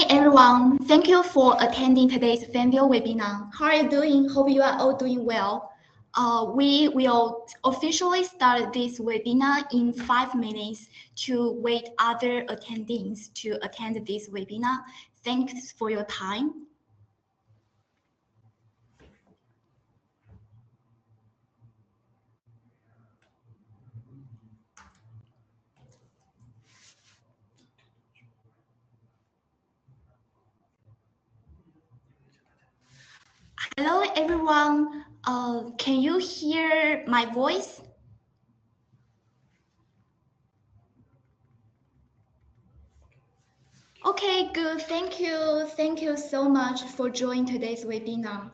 everyone, thank you for attending today's Fanvil webinar. How are you doing? Hope you are all doing well. We will officially start this webinar in 5 minutes to wait other attendees to attend this webinar. Thanks for your time. Hello, everyone. Can you hear my voice? Okay, good. Thank you. Thank you so much for joining today's webinar.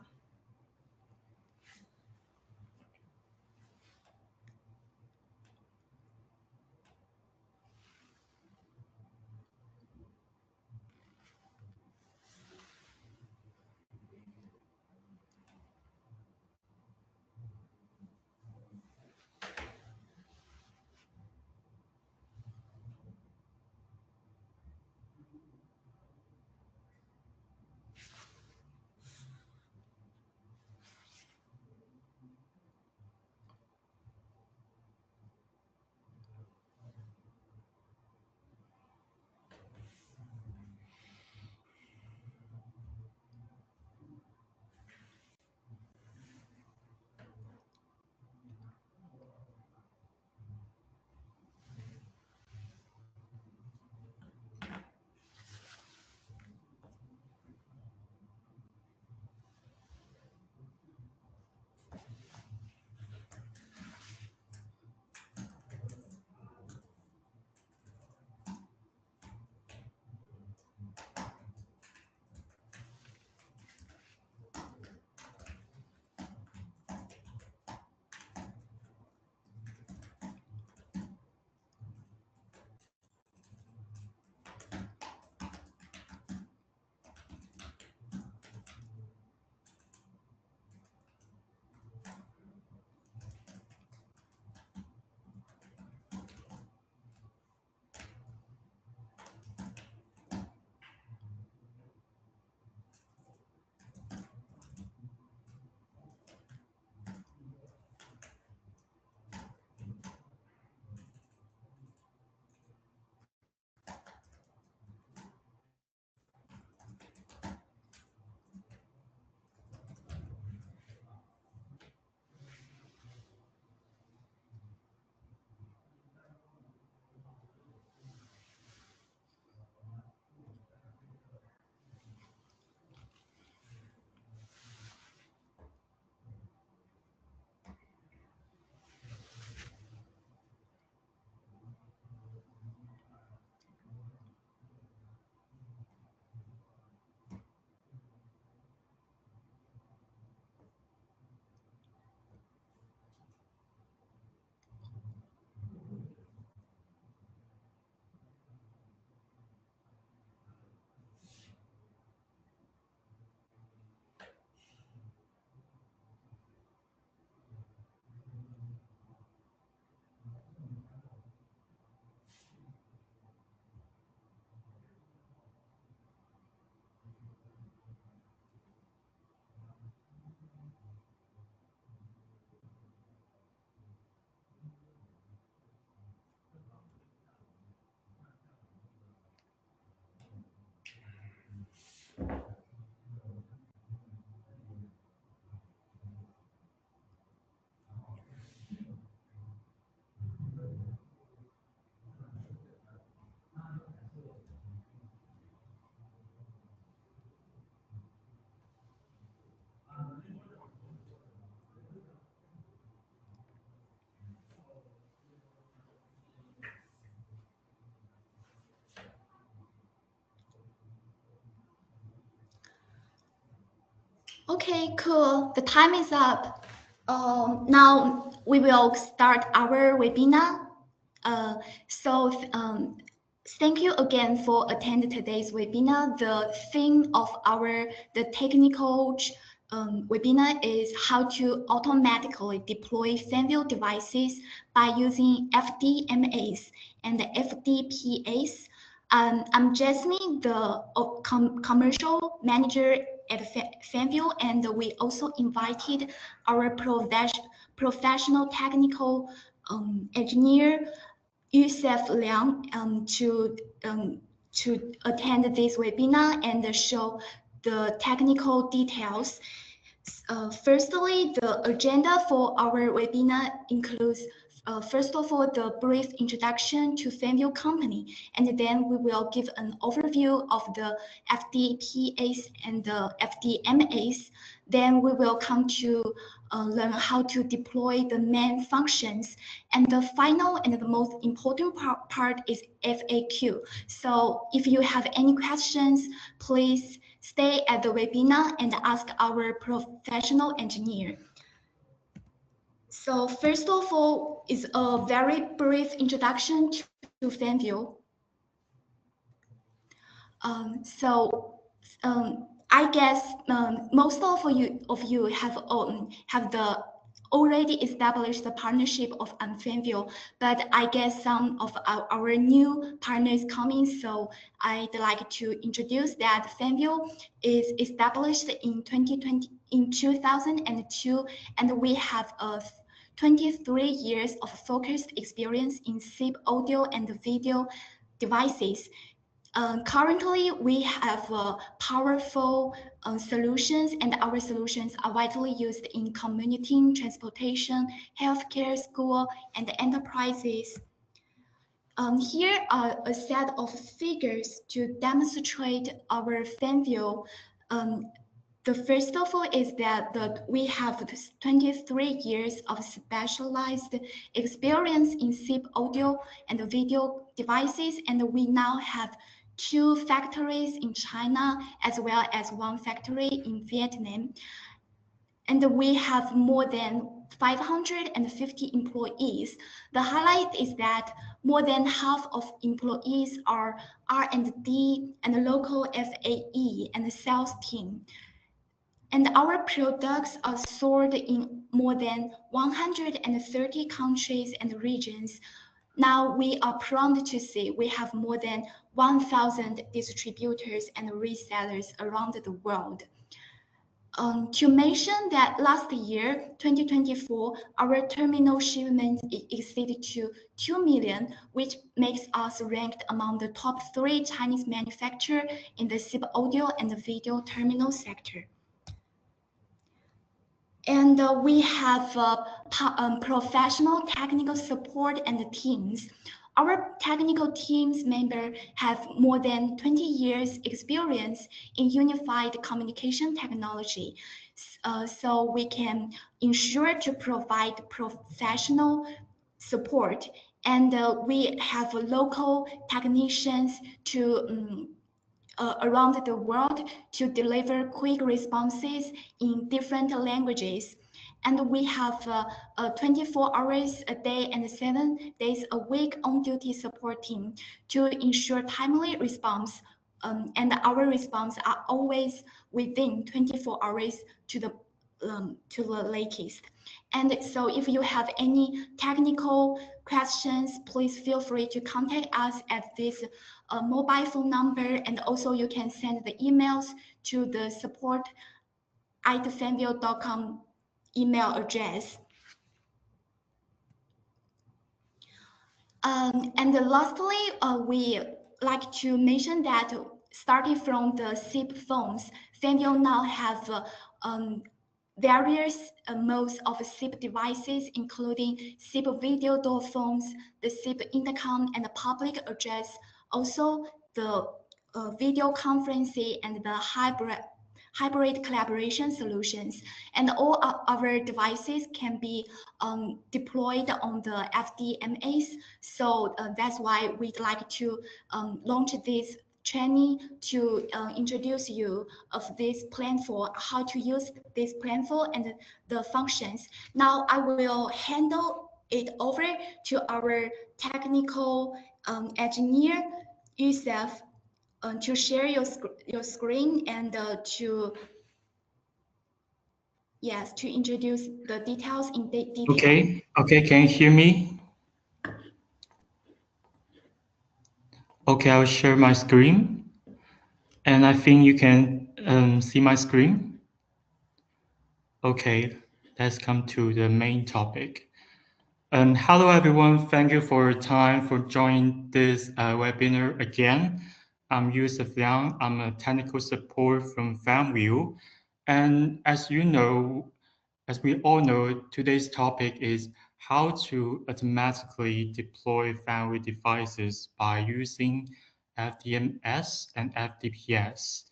Okay, cool. The time is up. Now we will start our webinar. Thank you again for attending today's webinar. The theme of the technical webinar is how to automatically deploy Fanvil devices by using FDMS and FDPS. I'm Jasmine, the commercial manager at Fanvil, and we invite invited our professional technical engineer Yusef Liang to attend this webinar and show the technical details. Firstly, the agenda for our webinar includes, first of all, the brief introduction to Fanvil company, and then we will give an overview of the FDPS and the FDMS. Then we will come to learn how to deploy the main functions. And the final and the most important part is FAQ. So if you have any questions, please stay at the webinar and ask our professional engineer. So first of all is a very brief introduction to Fanvil. I guess most of you have the already established the partnership of Fanvil, but I guess some of our new partners coming, so I'd like to introduce that Fanvil is established in 2002, and we have 23 years of focused experience in SIP audio and video devices. Currently, we have powerful solutions, and our solutions are widely used in commuting, transportation, healthcare, school, and enterprises. Here are a set of figures to demonstrate our Fanvil. The first of all is that we have 23 years of specialized experience in SIP audio and video devices, and we now have 2 factories in China as well as 1 factory in Vietnam. And we have more than 550 employees. The highlight is that more than half of employees are R&D and local FAE and sales team. And our products are sold in more than 130 countries and regions. Now we are proud to see we have more than 1,000 distributors and resellers around the world. To mention that last year, 2024, our terminal shipments exceeded to 2 million, which makes us ranked among the top 3 Chinese manufacturers in the SIP audio and video terminal sector. And we have professional technical support and teams. Our technical teams members have more than 20 years experience in unified communication technology. So we can ensure to provide professional support. And we have local technicians to around the world to deliver quick responses in different languages. And we have 24 hours a day and 7 days a week on-duty support team to ensure timely response. And our response are always within 24 hours to the latest. And so if you have any technical questions, please feel free to contact us at this mobile phone number, and also you can send the emails to the support@fanvil.com email address. And lastly, we like to mention that starting from the SIP phones, Fanvil now have various modes of SIP devices, including SIP video door phones, the SIP intercom, and the public address. Also, the video conferencing and the hybrid collaboration solutions. And all our devices can be deployed on the FDMS. So that's why we'd like to launch this training to introduce you of this platform, how to use this platform and the functions. Now I will handle it over to our technical engineer, Yusef, to share your screen and to introduce the details in detail. Okay, can you hear me? Okay, I'll share my screen. And I think you can see my screen. Okay, let's come to the main topic. Hello, everyone. Thank you for your time for joining this webinar again. I'm Yusuf Liang. I'm a technical support from Fanvil. And as we all know, today's topic is how to automatically deploy Fanvil devices by using FDMS and FDPS.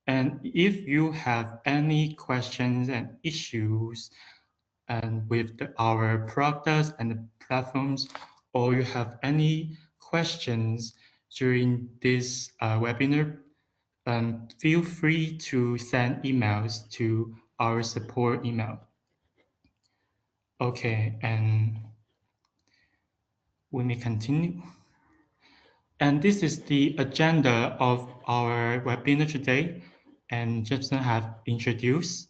And if you have any questions and issues with our products and platforms, or you have any questions during this webinar, feel free to send emails to our support email. Okay, and we may continue. And this is the agenda of our webinar today, and Jepson have introduced.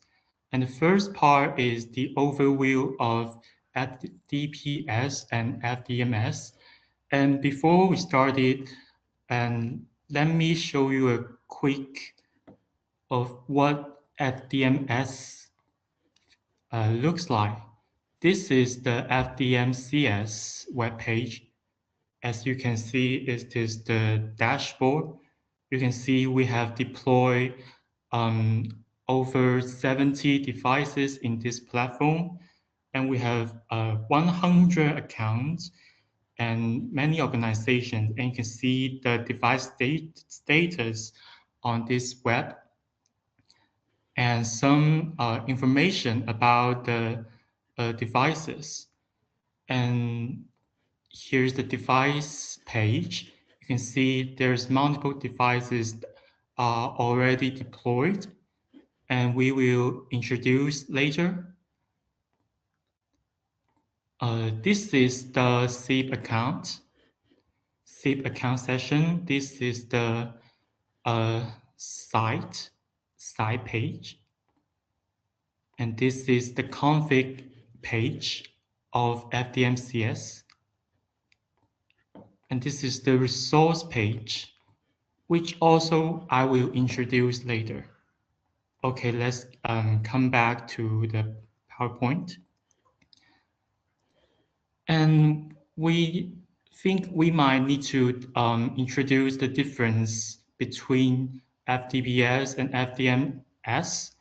And the first part is the overview of FDPS and FDMS. And before we started, let me show you a quick of what FDMS looks like. This is the FDMCS webpage. As you can see, it is the dashboard. You can see we have deployed um, over 70 devices in this platform, and we have 100 accounts and many organizations. And you can see the device status on this web and some information about the devices. And here's the device page. You can see there's multiple devices are already deployed, and we will introduce later. This is the SIP account session. This is the site page, and this is the config page of FDMCS, and this is the resource page, which also I will introduce later. Okay, let's come back to the PowerPoint. And we think we might need to introduce the difference between FDPS and FDMS.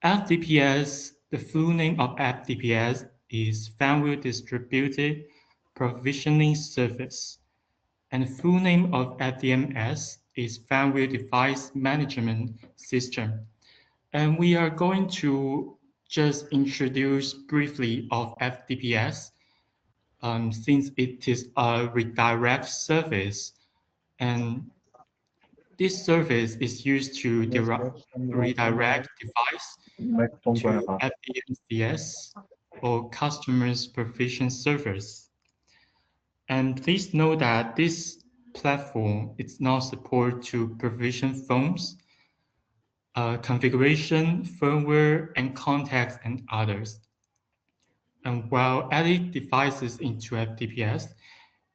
FDPS, the full name of FDPS is Fanvil Distributed Provisioning Service. And the full name of FDMS is Fanvil Device Management System. And we are going to just introduce briefly of FDPS since it is a redirect service. And this service is used to redirect device to FDMCS or customers provision servers. And please know that this platform is not support to provision phones, configuration, firmware, and contacts, and others. And while adding devices into FDPS,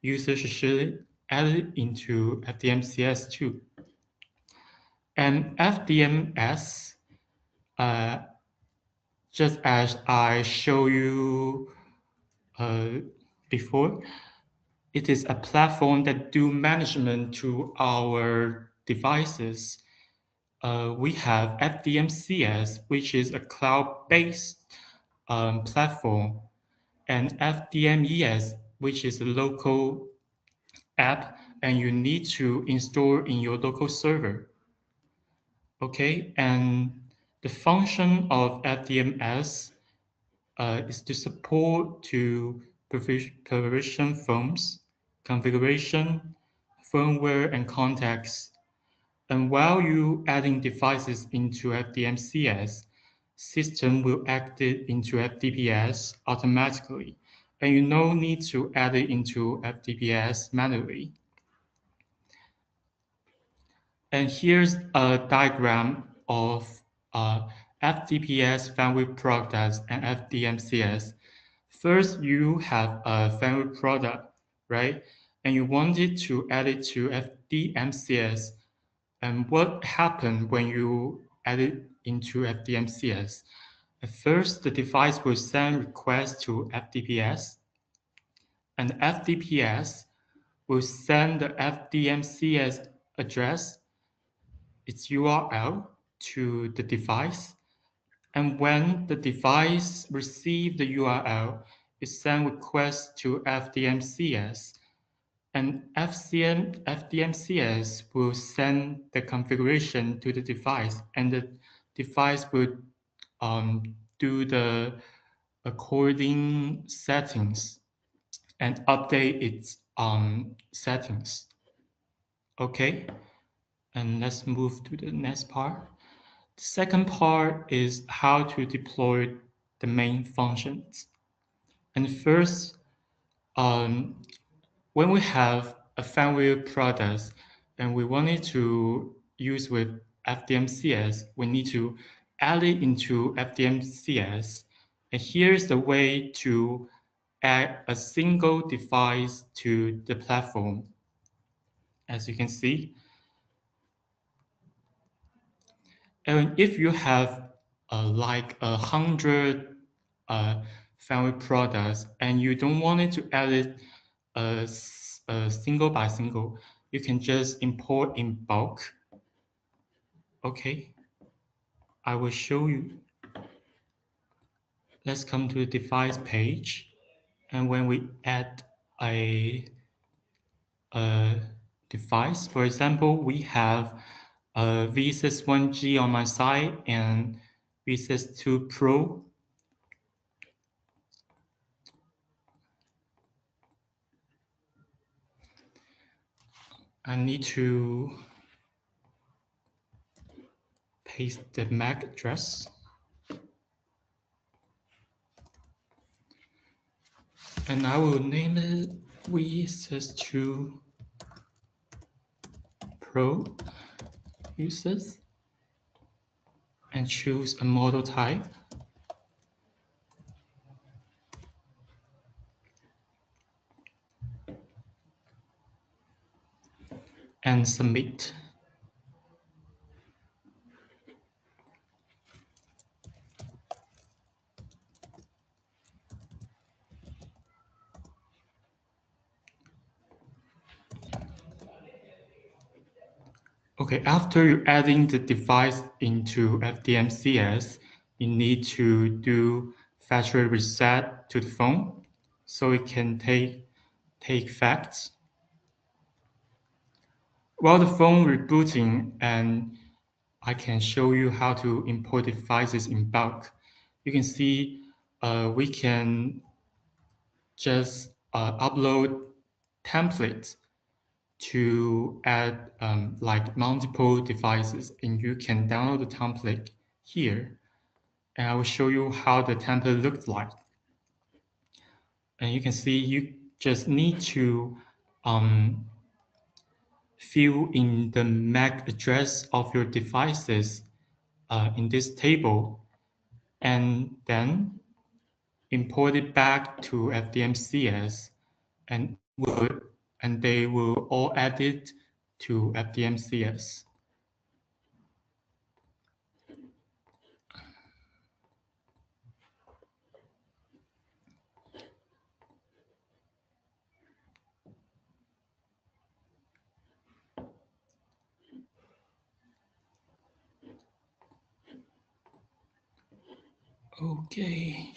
users should add it into FDMCS too. And FDMS, uh, just as I show you before, it is a platform that do management to our devices. We have FDMCS, which is a cloud-based platform, and FDMES, which is a local app, and you need to install in your local server. Okay, and the function of FDMS is to support to provision phones, configuration, firmware, and contacts. And while you adding devices into FDMCS, system will add it into FDPS automatically, and you no need to add it into FDPS manually. And here's a diagram of FDPS Fanvil products and FDMCS. First, you have a Fanvil product, right? and you wanted to add it to FDMCS. And what happened when you add it into FDMCS? At first, the device will send requests to FDPS, and FDPS will send the FDMCS address, its URL, to the device. And when the device receives the URL, it sends requests to FDMCS, and FDMCS will send the configuration to the device, and the device will do the according settings and update its settings. Okay, and let's move to the next part. The second part is how to deploy the main functions. And first, when we have a Fanvil product and we wanted to use with FDMCS, we need to add it into FDMCS. And here's the way to add a single device to the platform. As you can see, and if you have like 100 Fanvil products and you don't want it to add it single by single, you can just import in bulk. Okay, I will show you. Let's come to the device page, and when we add a device, for example, we have V61G on my side and V62 Pro. I need to paste the MAC address. And I will name it V62 Pro users and choose a model type. And submit. Okay, after you adding the device into FDMCS, you need to do factory reset to the phone so it can take effect. While the phone rebooting, and I can show you how to import devices in bulk. You can see we can just upload templates to add like multiple devices, and you can download the template here. And I will show you how the template looks like. And you can see you just need to fill in the MAC address of your devices in this table, and then import it back to FDMCS, and they will all add it to FDMCS. Okay,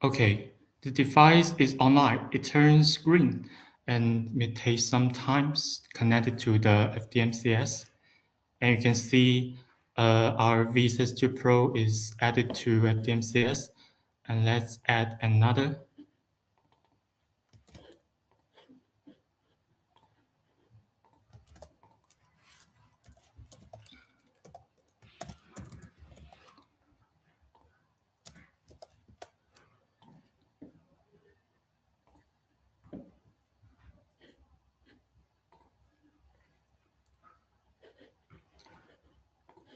okay, the device is online. It turns green and may take some time connected to the FDMCS. And you can see our V62 Pro is added to FDMCS. And let's add another.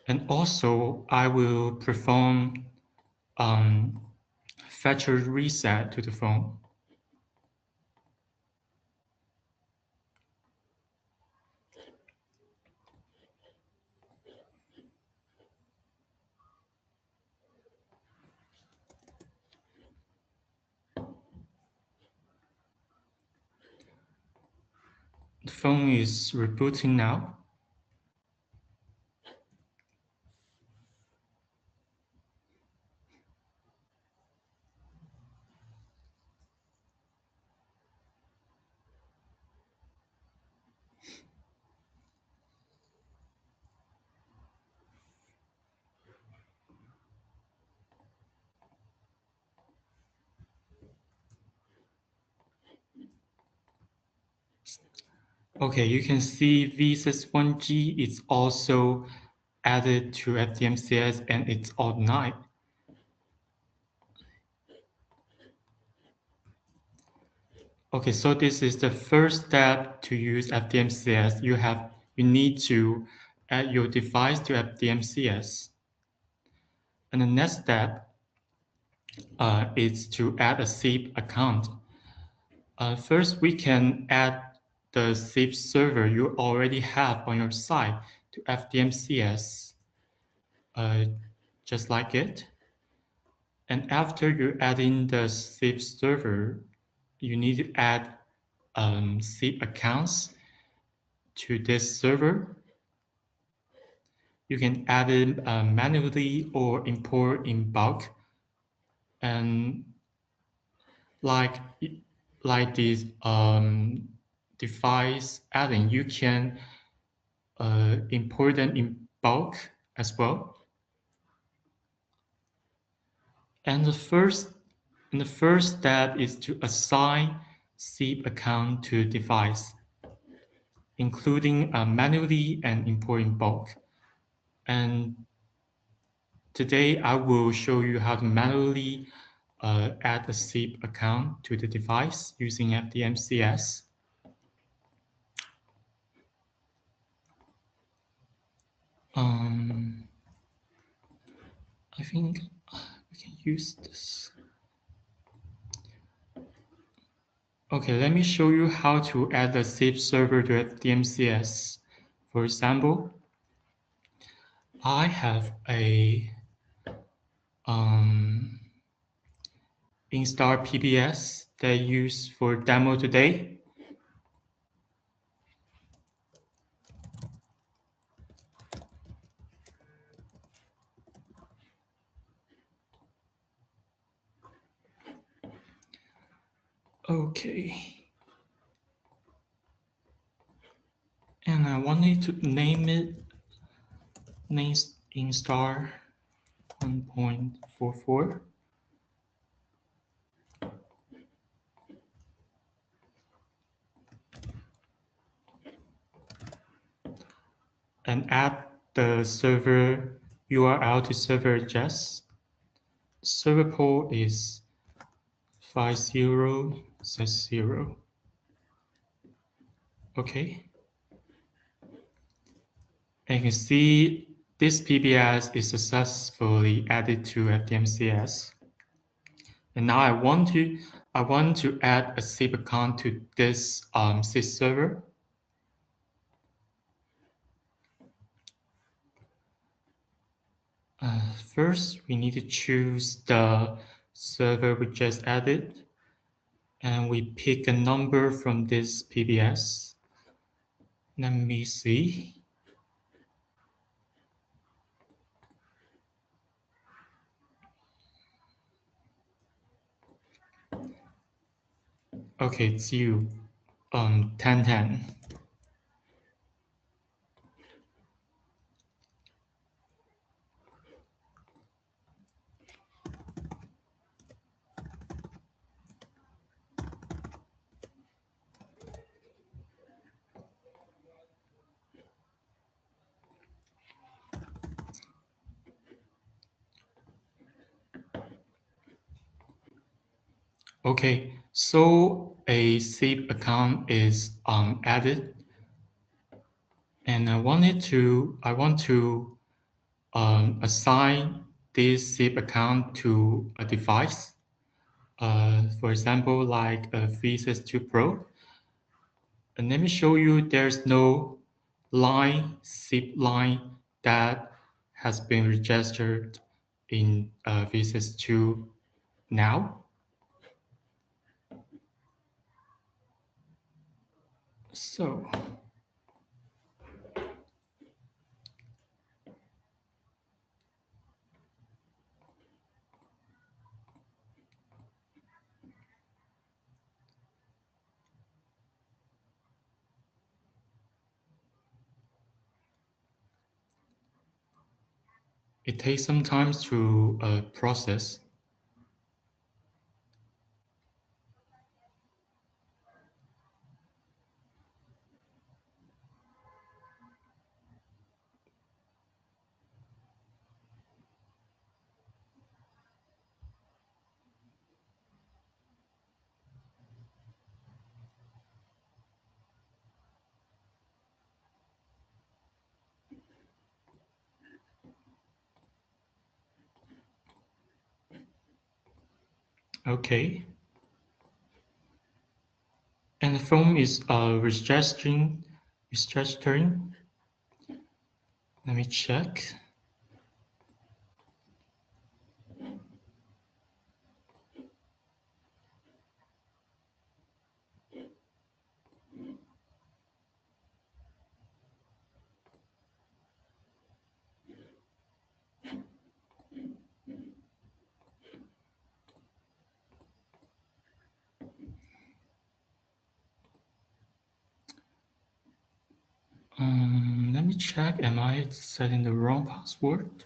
And also, I will perform fetcher reset to the phone. The phone is rebooting now. Okay, you can see V61G is also added to FDMCS and it's on 9. Okay, so this is the first step to use FDMCS. You need to add your device to FDMCS. And the next step is to add a SIP account. First, we can add the SIP server you already have on your site to FDMCS, just like it. And after you add in the SIP server, you need to add SIP accounts to this server. You can add it manually or import in bulk. And like this device adding, you can import them in bulk as well. And the first step is to assign SIP account to device, including manually and importing bulk. And today I will show you how to manually add a SIP account to the device using FDMCS. I think we can use this. Okay, let me show you how to add a SIP server to FDMCS. For example, I have a install PBS that I use for demo today. Okay. And I wanted to name it install 1.44. And add the server URL to server address. Server port is 50/0. Okay. And you can see this PBS is successfully added to FDMCS. And now I want to add a SIP account to this SIP server. First, we need to choose the server we just added, and we pick a number from this PBS. Let me see. Okay, it's you, 1010. Okay, so a SIP account is added, and I want to assign this zip account to a device. For example, like a VSys2 Pro. And let me show you there's no zip line that has been registered in VSys2 now. So it takes some time to process. Okay. And the phone is registering. Let me check. Let me check. Am I setting the wrong password?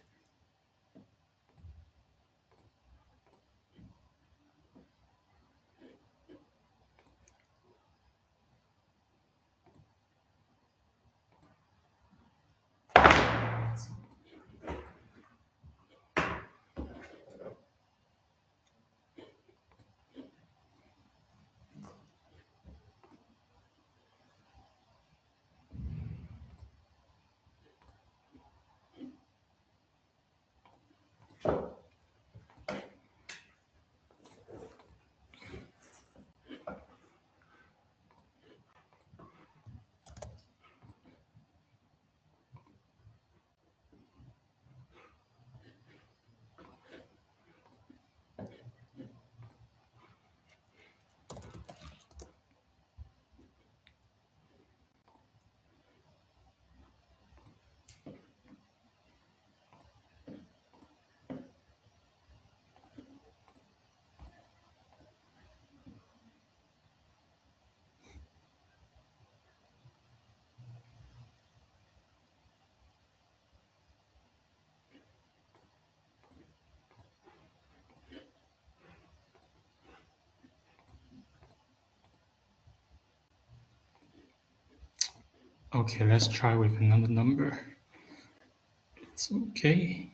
Okay, let's try with another number. It's okay.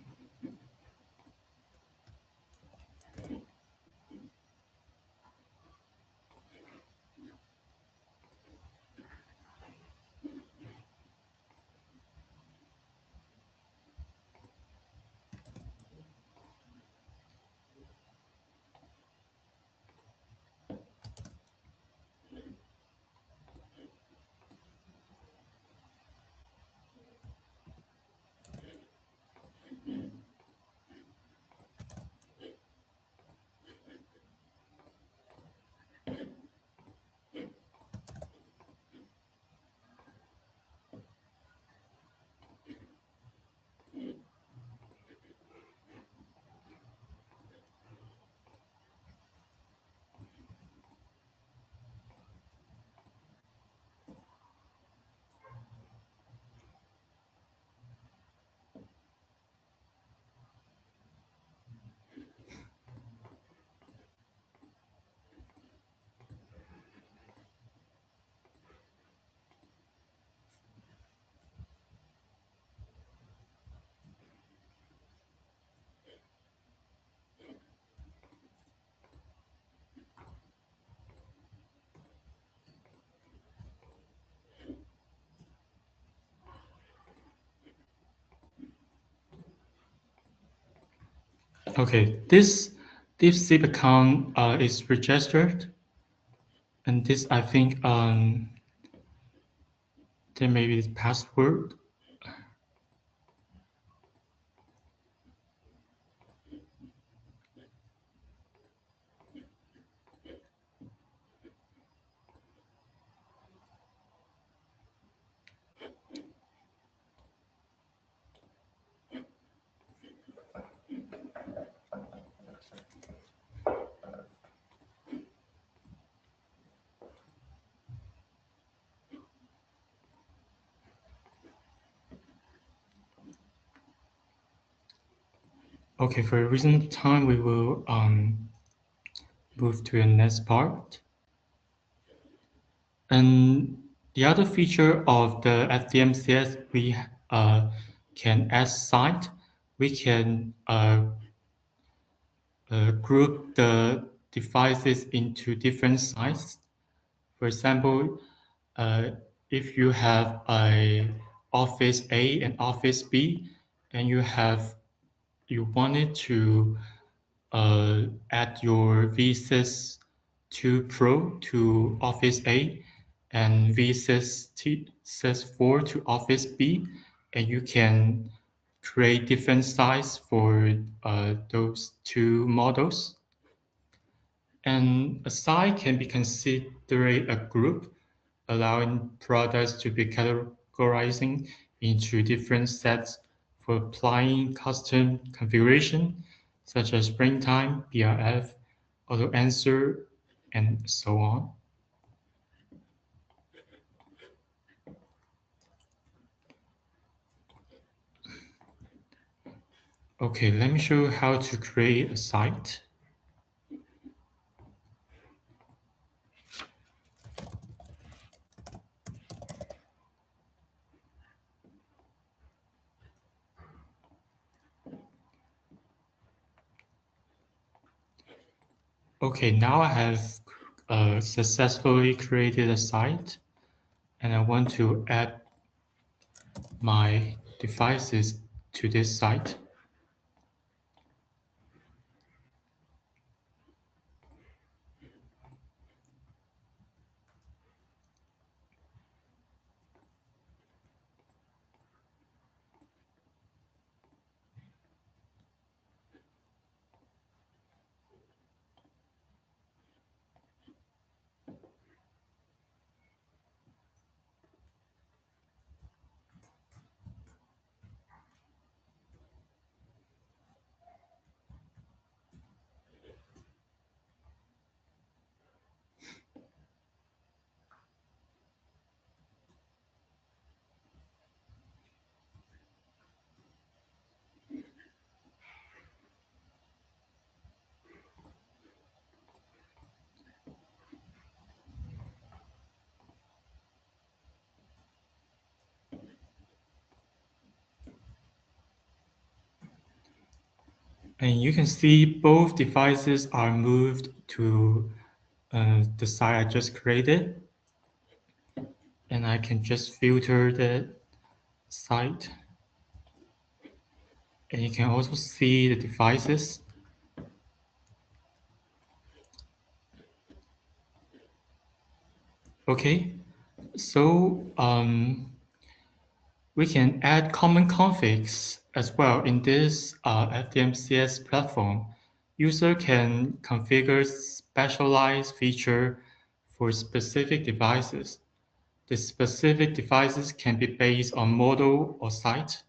Okay, this zip account is registered, and this I think there may be the password. Okay, for a reason of time, we will move to the next part. And the other feature of the FDMCS, we can add site. We can group the devices into different sites. For example, uh, if you have a Office A and Office B, and you wanted to add your VSys 2 Pro to Office A and VSys 4 to Office B, and you can create different size for those two models. And a site can be considered a group, allowing products to be categorizing into different sets for applying custom configuration, such as springtime, BRF, auto answer, and so on. Okay, let me show you how to create a site. Okay, now I have successfully created a site, and I want to add my devices to this site. And you can see both devices are moved to the site I just created. And I can just filter the site. And you can also see the devices. Okay, so we can add common configs as well in this FDMCS platform. User can configure specialized feature for specific devices. The specific devices can be based on model or site.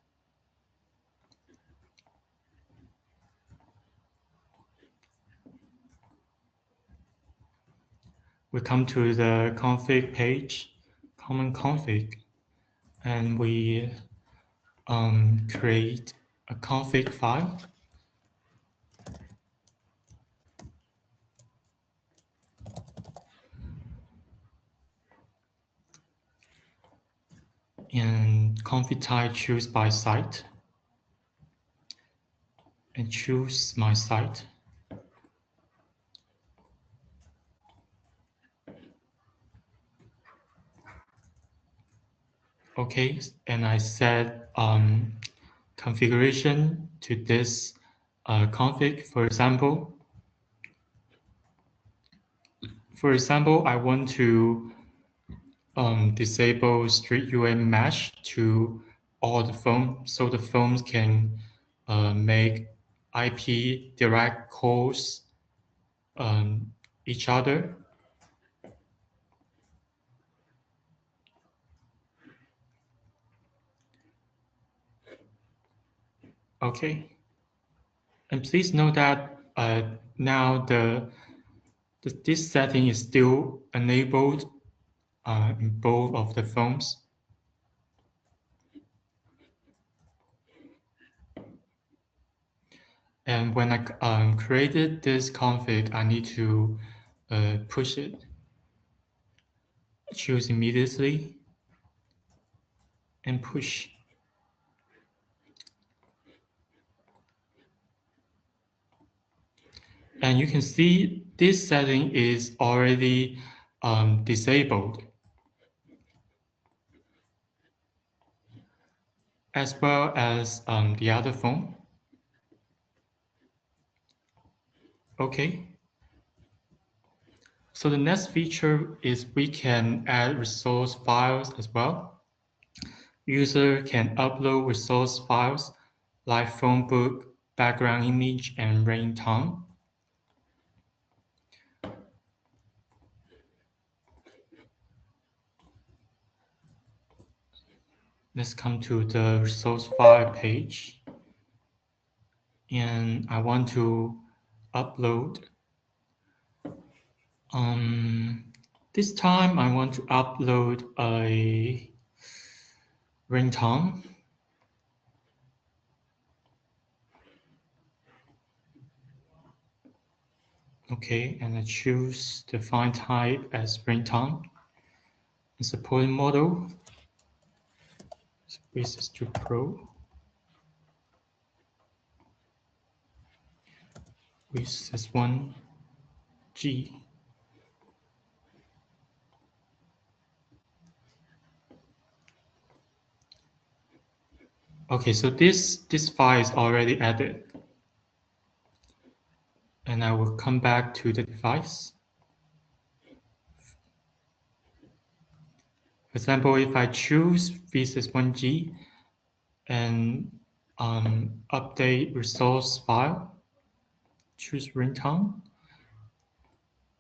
We come to the config page, common config, and we create a config file. And config type choose by site, and choose my site. Okay, and I set configuration to this config. For example, I want to disable strict UM mesh to all the phones, so the phones can make IP direct calls each other. Okay, and please note that now this setting is still enabled in both of the phones. And when I created this config, I need to push it. Choose immediately and push. And you can see this setting is already disabled, as well as the other phone. Okay. So the next feature is we can add resource files as well. User can upload resource files like phone book, background image, and ringtone. Let's come to the resource file page. And I want to upload. This time I want to upload a ringtone. Okay, and I choose the file type as ringtone. And supporting model, Spaces to Pro. With S1G. Okay, so this file is already added. And I will come back to the device. For example, if I choose V61G and update resource file, choose ringtone,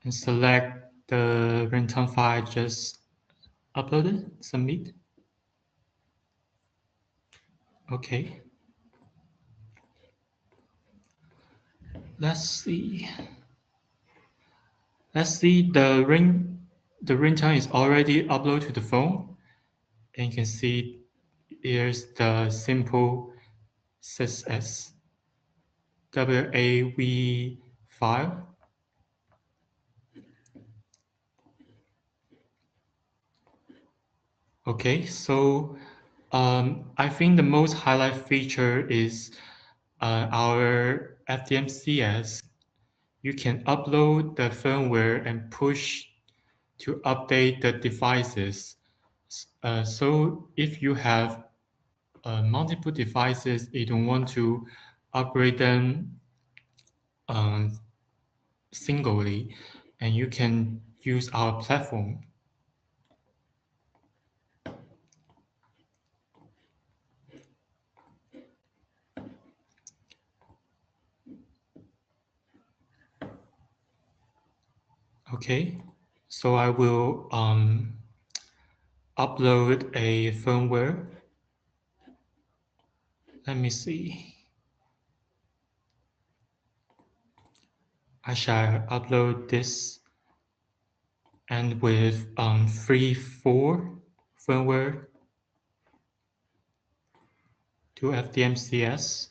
and select the ringtone file just uploaded, submit. Okay. Let's see the ringtone is already uploaded to the phone, and you can see here's the simple CSS WAV file. Okay, so I think the most highlight feature is our FDMCS. You can upload the firmware and push to update the devices. So if you have multiple devices, you don't want to upgrade them singly, and you can use our platform. Okay, so I will upload a firmware. Let me see. I shall upload this and with 3.4 firmware to FDMCS.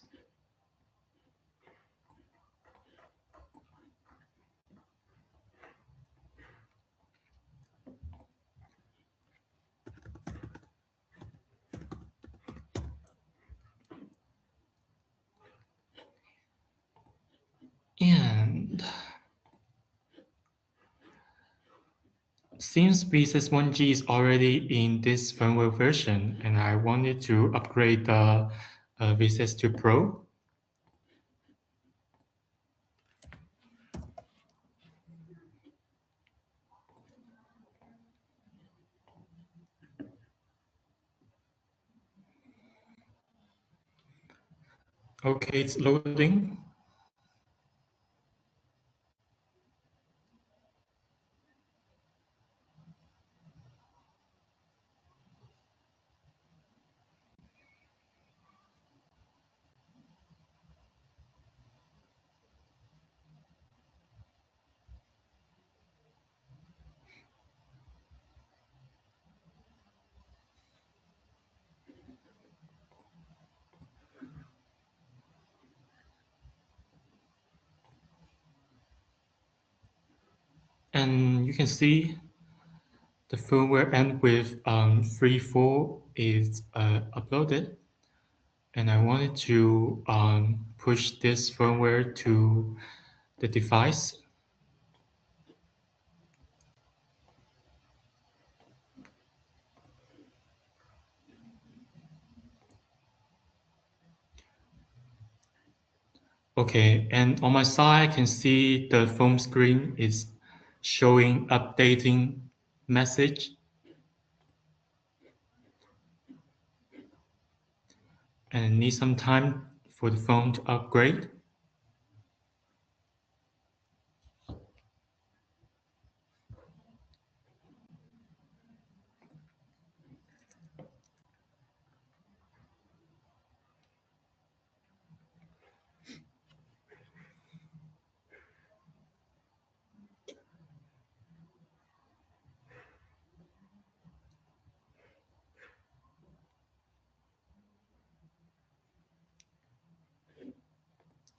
And since V61G is already in this firmware version, and I wanted to upgrade the V62 Pro, Okay, it's loading. And you can see the firmware end with 3.4 is uploaded. And I wanted to push this firmware to the device. Okay, and on my side, I can see the phone screen is showing updating message. And I need some time for the phone to upgrade.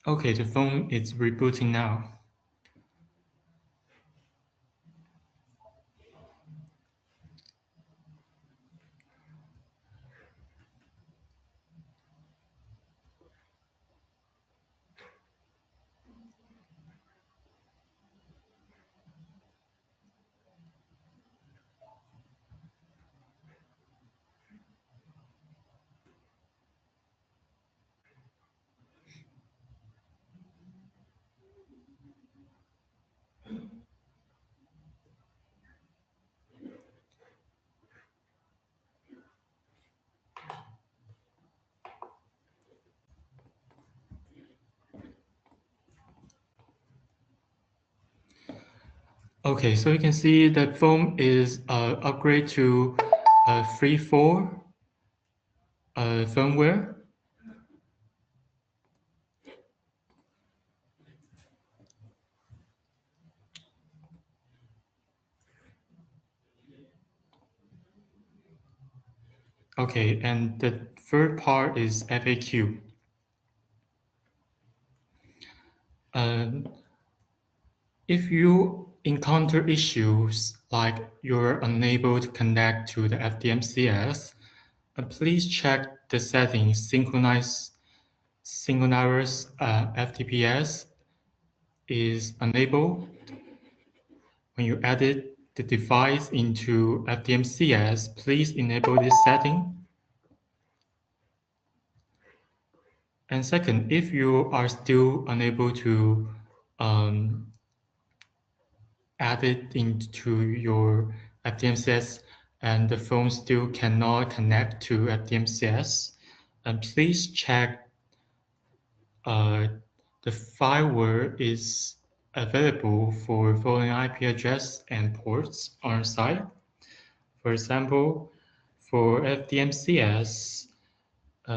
Okay, the phone is rebooting now. Okay, so you can see the phone is upgrade to 3.4 firmware. Okay, and the third part is FAQ. If you encounter issues like you're unable to connect to the FDMCS, please check the settings. Synchronous FDPS is enabled. When you edit the device into FDMCS, please enable this setting. And second, if you are still unable to add it into your FDMCS and the phone still cannot connect to FDMCS, please check the firewall is available for following IP address and ports on site. For example, for FDMCS,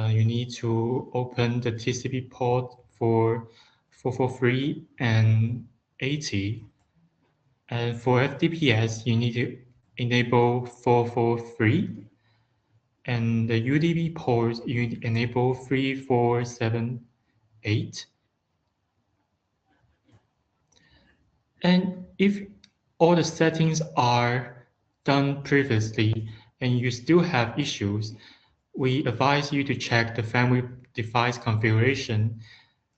you need to open the TCP port for 443 and 80. And for FDPS, you need to enable 443. And the UDP port, you enable 3478. And if all the settings are done previously and you still have issues, we advise you to check the family device configuration.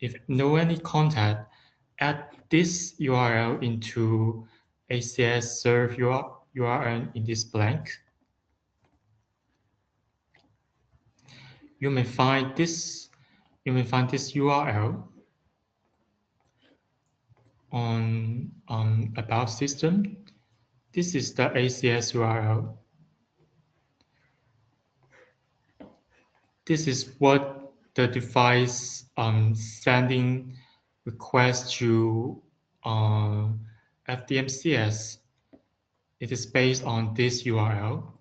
If no any contact, add this URL into ACS serve URL in this blank. You may find this URL on about system. This is the ACS URL. This is what the device sending request to FDMCS. It is based on this URL.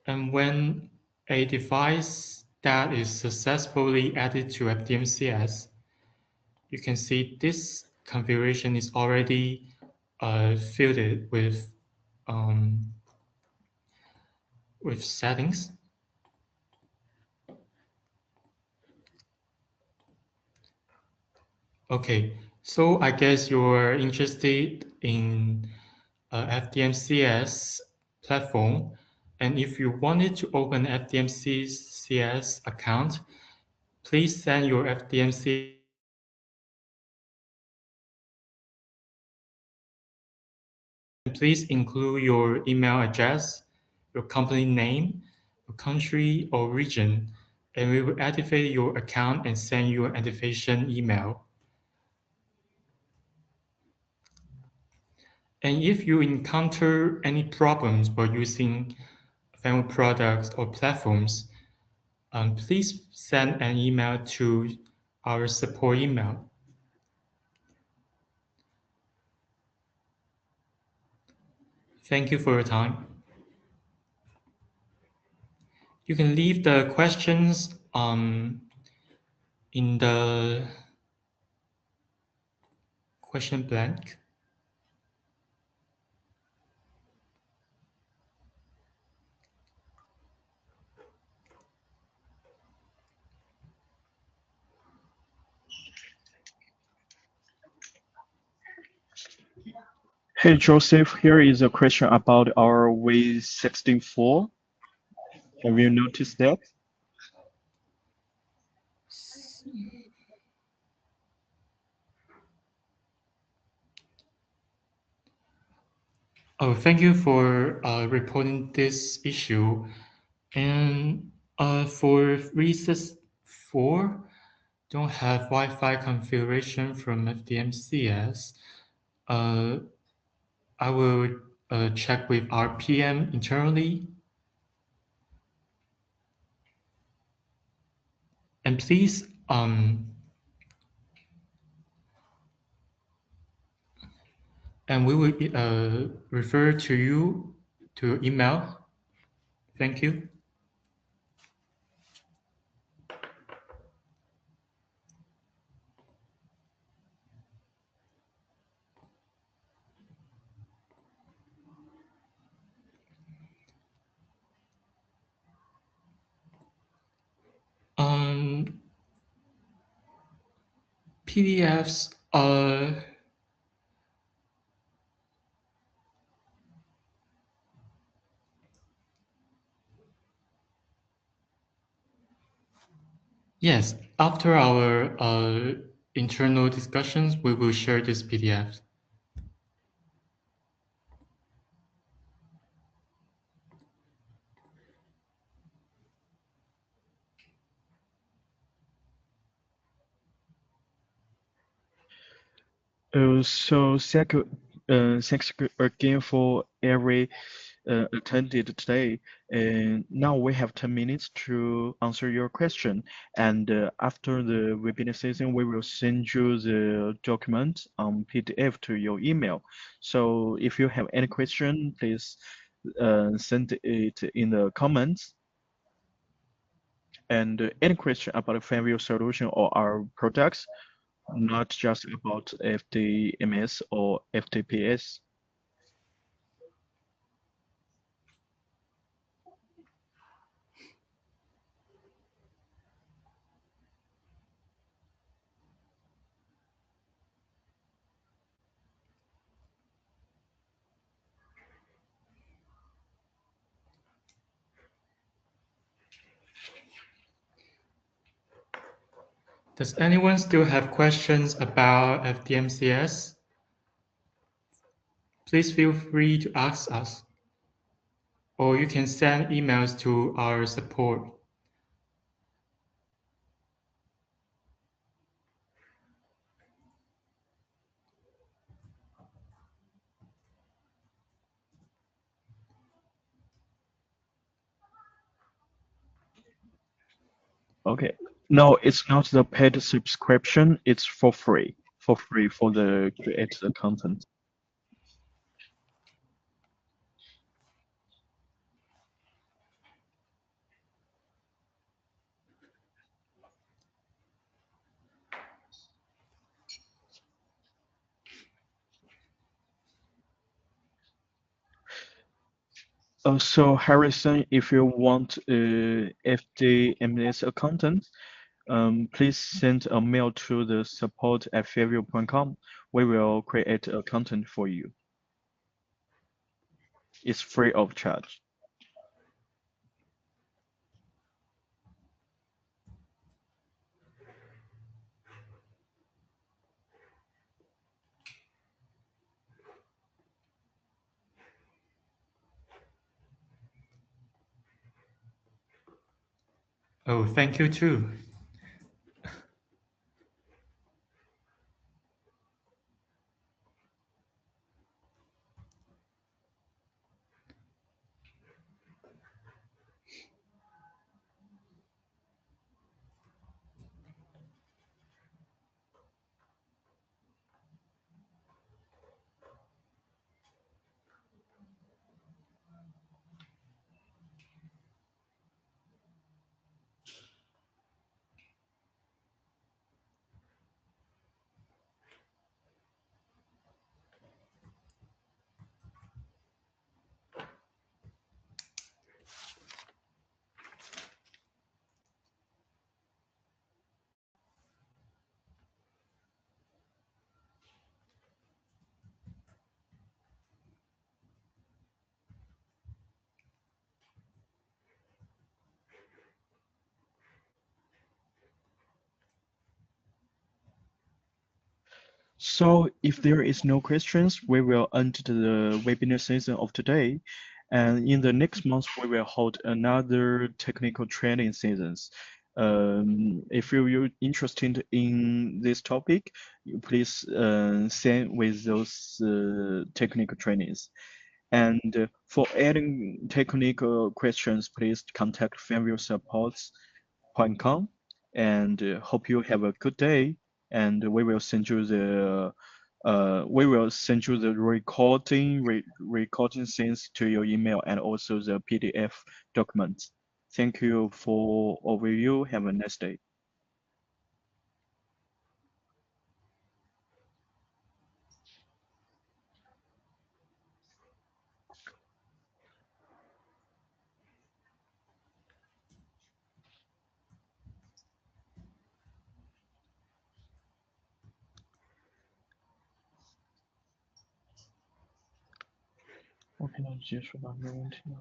And when a device that is successfully added to FDMCS, you can see this configuration is already filled with settings. Okay, so I guess you're interested in FDMCS platform, and if you wanted to open FDMCS account, please send your FDMCS and please include your email address, your company name, your country or region, and we will activate your account and send you an activation email. And if you encounter any problems while using Fanvil products or platforms, please send an email to our support email. Thank you for your time. You can leave the questions in the question blank. Hey Joseph, here is a question about our V64. Have you noticed that? Oh, thank you for reporting this issue. And for Reset 4, don't have Wi-Fi configuration from FDMCS. Uh, I will check with our PM internally. And please, and we will refer to you to email. Thank you. PDFs yes, after our internal discussions, we will share this PDF. Thanks again for every attended today. And now we have 10 minutes to answer your question. And after the webinar session, we will send you the document on PDF to your email. So if you have any question, please send it in the comments. And any question about Fanvil solution or our products, not just about FDMS or FDPS. Does anyone still have questions about FDMCS? Please feel free to ask us, or you can send emails to our support. Okay. No, it's not the paid subscription. It's for free for the create the content. So Harrison, if you want FDMS accountant, please send a mail to the support@fanvil.com. We will create a content for you. It's free of charge. Oh, thank you too. So if there is no questions, we will end the webinar season of today. And in the next month, we will hold another technical training seasons. If you're interested in this topic, you please send with those technical trainings. And for adding technical questions, please contact fanvilsupports.com. And hope you have a good day. And we will send you the recording things to your email and also the PDF documents. Thank you for overview. Have a nice day. OK，那结束吧，没问题了。